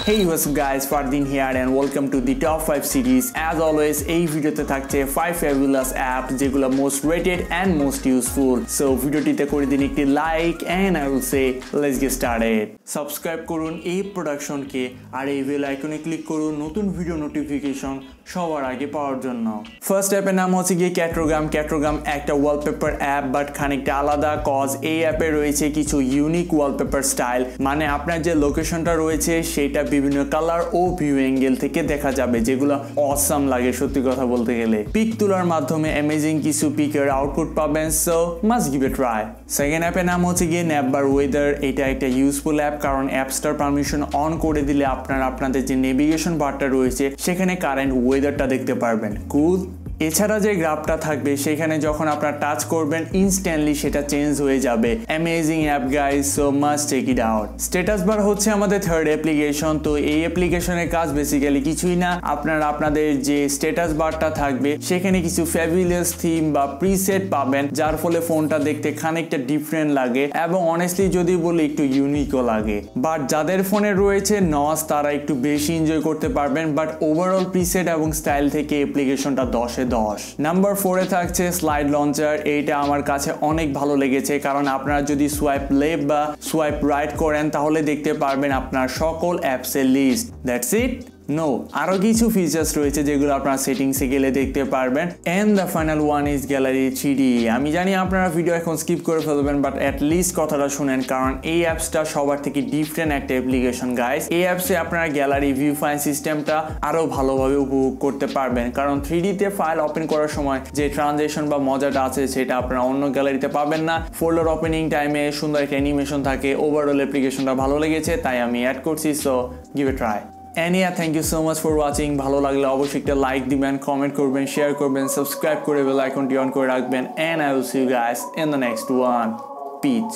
Hey what's up guys, Fardin here and welcome to the top 5 series. As always এই ভিডিওতে থাকছে 5 fabulous apps যেগুলো most rated and most useful. So ভিডিওটিতে করে দিন একটি like and I will say let's get started. Subscribe করুন এই প্রোডাকশনকে আর এই বেল আইকনে ক্লিক করুন নতুন ভিডিও নোটিফিকেশন সবার আগে পাওয়ার জন্য। ফার্স্ট অ্যাপের নাম হচ্ছে গিয়ে ক্যাট্রোগ্রাম। ক্যাট্রোগ্রাম একটা ওয়ালপেপার অ্যাপ বাট খানিকটা আলাদা কজ এই অ্যাপে রয়েছে কিছু ইউনিক ওয়ালপেপার স্টাইল, মানে আপনার যে লোকেশনটা রয়েছে সেটা বিভিন্ন কালার ও ভিউ অ্যাঙ্গেল থেকে দেখা যাবে, যেগুলো অসাম লাগে সত্যি কথা বলতে গেলে। পিক তোলার মাধ্যমে অ্যামেজিং কিছু পিকের আউটপুট পাবেন, so must give a try. Second অ্যাপের নাম হচ্ছে গিয়ে ন্যাপবার ওয়েদার। এটা একটা ইউজফুল অ্যাপ কারণ অ্যাপসটার পারমিশন অন করে দিলে আপনাদের যে নেভিগেশন বারটা রয়েছে সেখানে কারেন্ট ওয়েদারটা দেখতে পারবেন। কুল। এছাড়া যে গ্রাফটা থাকবে সেখানে যখন আপনারা টাচ করবেন ইনস্ট্যান্টলি সেটা চেঞ্জ হয়ে যাবে। Amazing app guys, so must check it out. Status bar হচ্ছে আমাদের থার্ড অ্যাপ্লিকেশন। তো এই অ্যাপ্লিকেশনের কাজ বেসিক্যালি কিছুই না, আপনাদের যে স্ট্যাটাস বারটা থাকবে সেখানে কিছু ফ্যাবুলাস থিম বা প্রিসেট পাবেন, যার ফলে ফোনটা দেখতে খানিকটা ডিফারেন্ট লাগে এবং অনেস্টলি যদি বলি একটু ইউনিকও লাগে। বাট যাদের ফোনে রয়েছে নস তারা একটু বেশি এনজয় করতে পারবেন, বাট ওভারঅল প্রিসেট এবং স্টাইল থেকে অ্যাপ্লিকেশনটা 10-এ 10। নাম্বার 4-এ থাকছে স্লাইড লঞ্চার। এইটা আমার কাছে অনেক ভালো লেগেছে কারণ আপনারা যদি সোয়াইপ লেফট বা সোয়াইপ রাইট করেন তাহলে দেখতে পারবেন আপনার সকল অ্যাপসের লিস্ট। That's it? নো, আরো কিছু ফিচার্স রয়েছে যেগুলো আপনারা সেটিংসে গেলে দেখতে পারবেন। And the final one is gallery 3D। আমি জানি আপনারা ভিডিও এখন স্কিপ করে ফেলবেন, বাট অ্যাটলিস্ট কথাটা শুনেন কারণ এই অ্যাপসটা সবার থেকে ডিফারেন্ট একটা অ্যাপ্লিকেশন গাইস। এই অ্যাপসে আপনারা গ্যালারি ভিউ ফাইল সিস্টেমটা আরো ভালোভাবে উপভোগ করতে পারবেন, কারণ 3D-তে ফাইল ওপেন করার সময় যে ট্রানজেকশন বা মজাটা আছে সেটা আপনারা অন্য গ্যালারিতে পাবেন না। ফোল্ডার ওপেনিং টাইমে সুন্দর একটা অ্যানিমেশন থাকে। ওভারঅল অ্যাপ্লিকেশনটা ভালো লেগেছে তাই আমি অ্যাড করছি, so give a try. And yeah, thank you so much for watching. ভালো লাগলে অবশ্যই একটা লাইক দিবেন, কমেন্ট করবেন, শেয়ার করবেন, সাবস্ক্রাইব করে বেল আইকনটি অন করে রাখবেন, and I will see you guys in the next one. Peace.